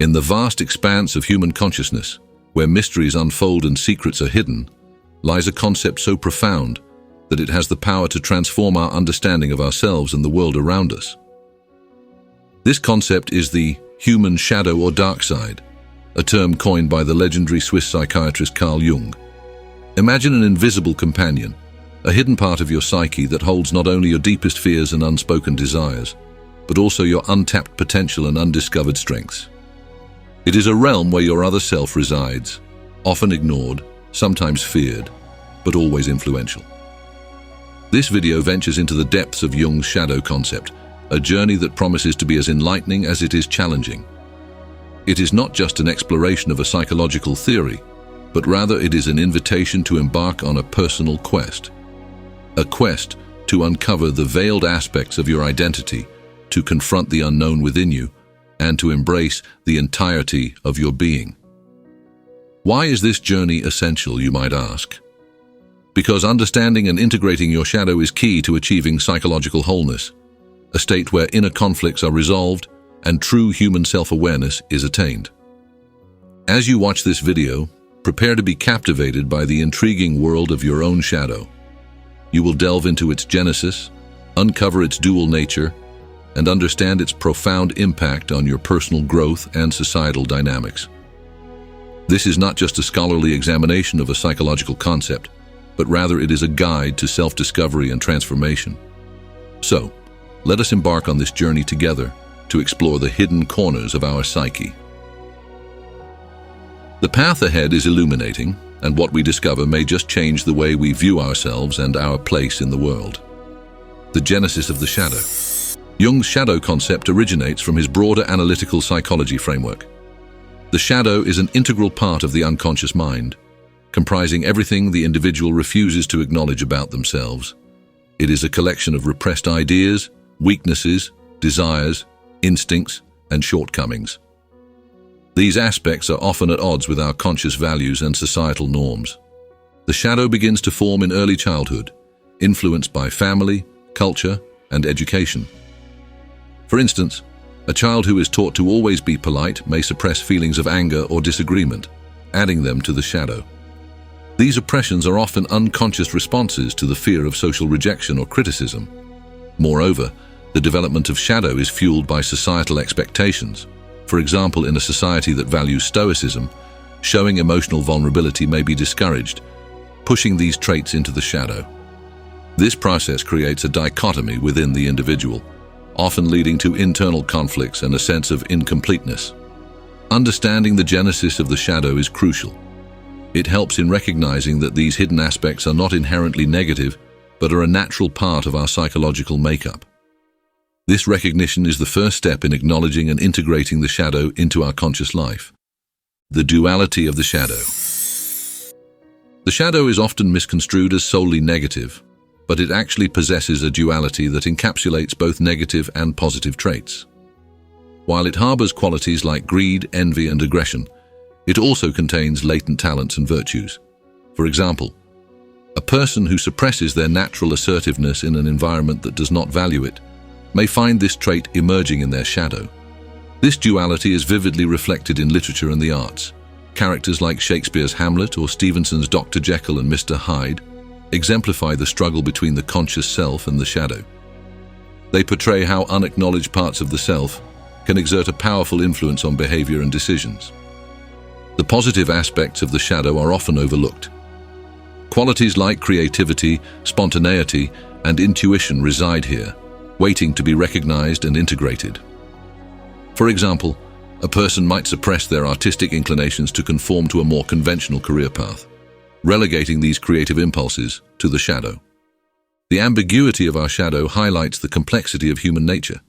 In the vast expanse of human consciousness, where mysteries unfold and secrets are hidden, lies a concept so profound that it has the power to transform our understanding of ourselves and the world around us. This concept is the human shadow or dark side, a term coined by the legendary Swiss psychiatrist Carl Jung. Imagine an invisible companion, a hidden part of your psyche that holds not only your deepest fears and unspoken desires, but also your untapped potential and undiscovered strengths. It is a realm where your other self resides, often ignored, sometimes feared, but always influential. This video ventures into the depths of Jung's shadow concept, a journey that promises to be as enlightening as it is challenging. It is not just an exploration of a psychological theory, but rather it is an invitation to embark on a personal quest. A quest to uncover the veiled aspects of your identity, to confront the unknown within you, and to embrace the entirety of your being. Why is this journey essential, you might ask? Because understanding and integrating your shadow is key to achieving psychological wholeness, a state where inner conflicts are resolved and true human self-awareness is attained. As you watch this video, prepare to be captivated by the intriguing world of your own shadow. You will delve into its genesis, uncover its dual nature, and understand its profound impact on your personal growth and societal dynamics. This is not just a scholarly examination of a psychological concept, but rather it is a guide to self-discovery and transformation. So, let us embark on this journey together to explore the hidden corners of our psyche. The path ahead is illuminating, and what we discover may just change the way we view ourselves and our place in the world. The genesis of the shadow. Jung's shadow concept originates from his broader analytical psychology framework. The shadow is an integral part of the unconscious mind, comprising everything the individual refuses to acknowledge about themselves. It is a collection of repressed ideas, weaknesses, desires, instincts, and shortcomings. These aspects are often at odds with our conscious values and societal norms. The shadow begins to form in early childhood, influenced by family, culture, and education. For instance, a child who is taught to always be polite may suppress feelings of anger or disagreement, adding them to the shadow. These oppressions are often unconscious responses to the fear of social rejection or criticism. Moreover, the development of shadow is fueled by societal expectations. For example, in a society that values stoicism, showing emotional vulnerability may be discouraged, pushing these traits into the shadow. This process creates a dichotomy within the individual, often leading to internal conflicts and a sense of incompleteness. Understanding the genesis of the shadow is crucial. It helps in recognizing that these hidden aspects are not inherently negative, but are a natural part of our psychological makeup. This recognition is the first step in acknowledging and integrating the shadow into our conscious life. The duality of the shadow. The shadow is often misconstrued as solely negative, but it actually possesses a duality that encapsulates both negative and positive traits. While it harbors qualities like greed, envy, and aggression, it also contains latent talents and virtues. For example, a person who suppresses their natural assertiveness in an environment that does not value it may find this trait emerging in their shadow. This duality is vividly reflected in literature and the arts. Characters like Shakespeare's Hamlet or Stevenson's Dr. Jekyll and Mr. Hyde exemplify the struggle between the conscious self and the shadow. They portray how unacknowledged parts of the self can exert a powerful influence on behavior and decisions. The positive aspects of the shadow are often overlooked. Qualities like creativity, spontaneity, and intuition reside here, waiting to be recognized and integrated. For example, a person might suppress their artistic inclinations to conform to a more conventional career path, relegating these creative impulses to the shadow. The ambiguity of our shadow highlights the complexity of human nature.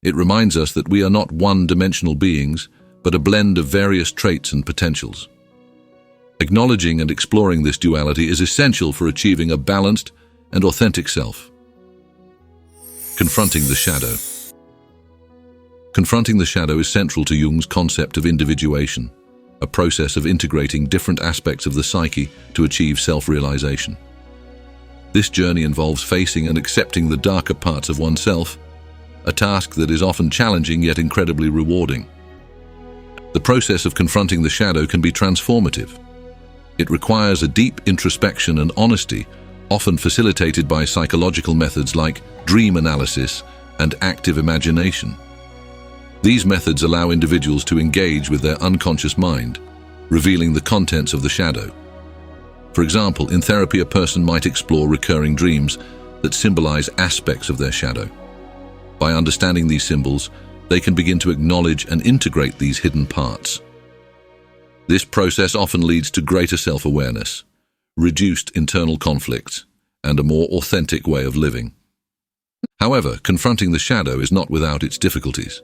It reminds us that we are not one-dimensional beings, but a blend of various traits and potentials. Acknowledging and exploring this duality is essential for achieving a balanced and authentic self. Confronting the shadow. Confronting the shadow is central to Jung's concept of individuation, a process of integrating different aspects of the psyche to achieve self-realization. This journey involves facing and accepting the darker parts of oneself, a task that is often challenging yet incredibly rewarding. The process of confronting the shadow can be transformative. It requires a deep introspection and honesty, often facilitated by psychological methods like dream analysis and active imagination. These methods allow individuals to engage with their unconscious mind, revealing the contents of the shadow. For example, in therapy, a person might explore recurring dreams that symbolize aspects of their shadow. By understanding these symbols, they can begin to acknowledge and integrate these hidden parts. This process often leads to greater self-awareness, reduced internal conflicts, and a more authentic way of living. However, confronting the shadow is not without its difficulties.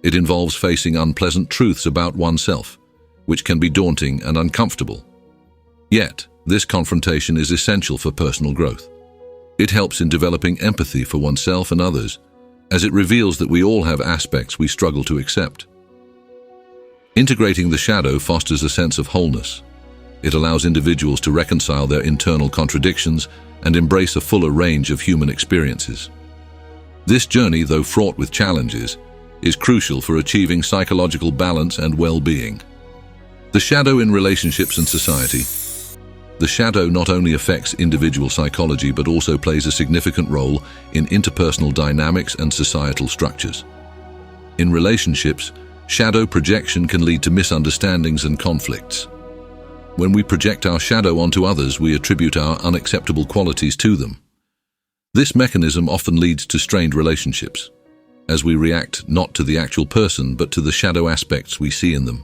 It involves facing unpleasant truths about oneself, which can be daunting and uncomfortable. Yet, this confrontation is essential for personal growth. It helps in developing empathy for oneself and others, as it reveals that we all have aspects we struggle to accept. Integrating the shadow fosters a sense of wholeness. It allows individuals to reconcile their internal contradictions and embrace a fuller range of human experiences. This journey, though fraught with challenges, is crucial for achieving psychological balance and well-being. The shadow in relationships and society. The shadow not only affects individual psychology but also plays a significant role in interpersonal dynamics and societal structures. In relationships, shadow projection can lead to misunderstandings and conflicts. When we project our shadow onto others, we attribute our unacceptable qualities to them. This mechanism often leads to strained relationships, as we react not to the actual person but to the shadow aspects we see in them.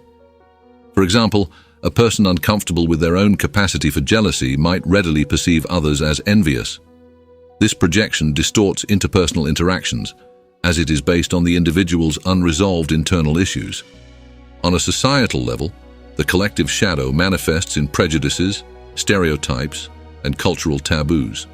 For example, a person uncomfortable with their own capacity for jealousy might readily perceive others as envious. This projection distorts interpersonal interactions, as it is based on the individual's unresolved internal issues. On a societal level, the collective shadow manifests in prejudices, stereotypes, and cultural taboos.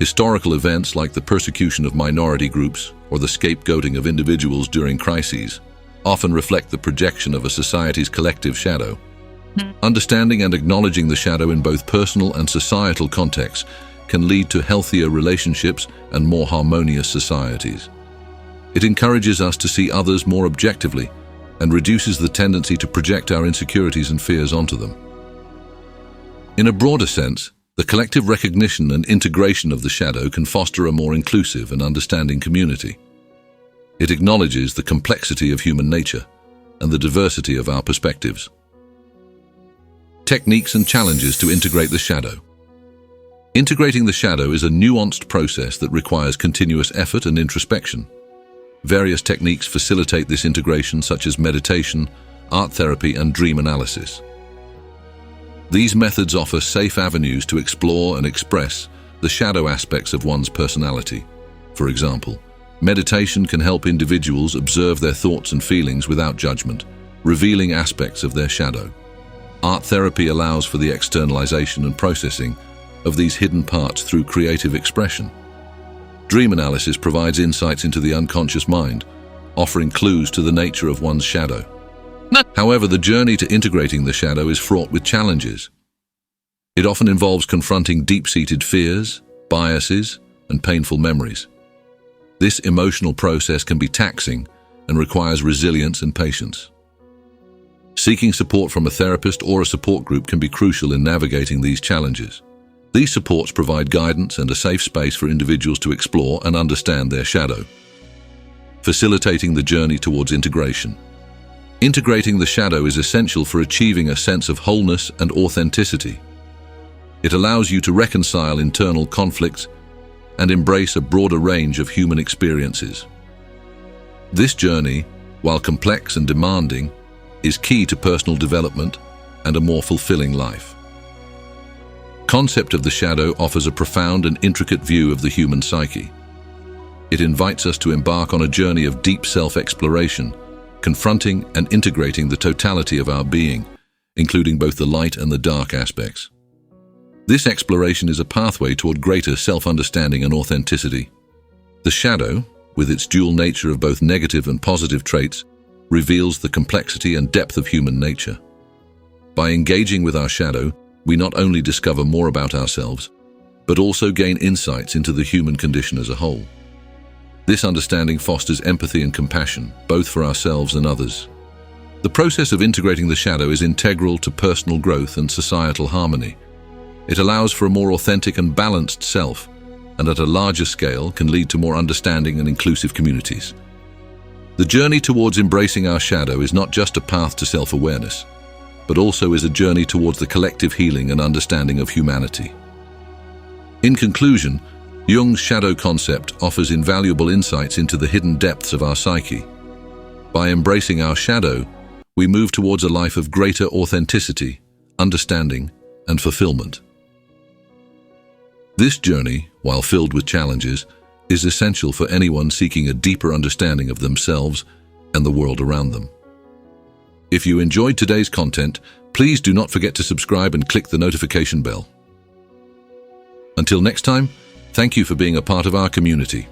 Historical events like the persecution of minority groups or the scapegoating of individuals during crises often reflect the projection of a society's collective shadow. Understanding and acknowledging the shadow in both personal and societal contexts can lead to healthier relationships and more harmonious societies. It encourages us to see others more objectively and reduces the tendency to project our insecurities and fears onto them. In a broader sense, the collective recognition and integration of the shadow can foster a more inclusive and understanding community. It acknowledges the complexity of human nature and the diversity of our perspectives. Techniques and challenges to integrate the shadow. Integrating the shadow is a nuanced process that requires continuous effort and introspection. Various techniques facilitate this integration, such as meditation, art therapy, and dream analysis. These methods offer safe avenues to explore and express the shadow aspects of one's personality. For example, meditation can help individuals observe their thoughts and feelings without judgment, revealing aspects of their shadow. Art therapy allows for the externalization and processing of these hidden parts through creative expression. Dream analysis provides insights into the unconscious mind, offering clues to the nature of one's shadow. However, the journey to integrating the shadow is fraught with challenges. It often involves confronting deep-seated fears, biases, and painful memories. This emotional process can be taxing and requires resilience and patience. Seeking support from a therapist or a support group can be crucial in navigating these challenges. These supports provide guidance and a safe space for individuals to explore and understand their shadow, facilitating the journey towards integration. Integrating the shadow is essential for achieving a sense of wholeness and authenticity. It allows you to reconcile internal conflicts and embrace a broader range of human experiences. This journey, while complex and demanding, is key to personal development and a more fulfilling life. Concept of the shadow offers a profound and intricate view of the human psyche. It invites us to embark on a journey of deep self-exploration, confronting and integrating the totality of our being, including both the light and the dark aspects. This exploration is a pathway toward greater self-understanding and authenticity. The shadow, with its dual nature of both negative and positive traits, reveals the complexity and depth of human nature. By engaging with our shadow, we not only discover more about ourselves, but also gain insights into the human condition as a whole. This understanding fosters empathy and compassion, both for ourselves and others. The process of integrating the shadow is integral to personal growth and societal harmony. It allows for a more authentic and balanced self, and at a larger scale can lead to more understanding and inclusive communities. The journey towards embracing our shadow is not just a path to self-awareness, but also is a journey towards the collective healing and understanding of humanity. In conclusion, Jung's shadow concept offers invaluable insights into the hidden depths of our psyche. By embracing our shadow, we move towards a life of greater authenticity, understanding, and fulfillment. This journey, while filled with challenges, is essential for anyone seeking a deeper understanding of themselves and the world around them. If you enjoyed today's content, please do not forget to subscribe and click the notification bell. Until next time, thank you for being a part of our community.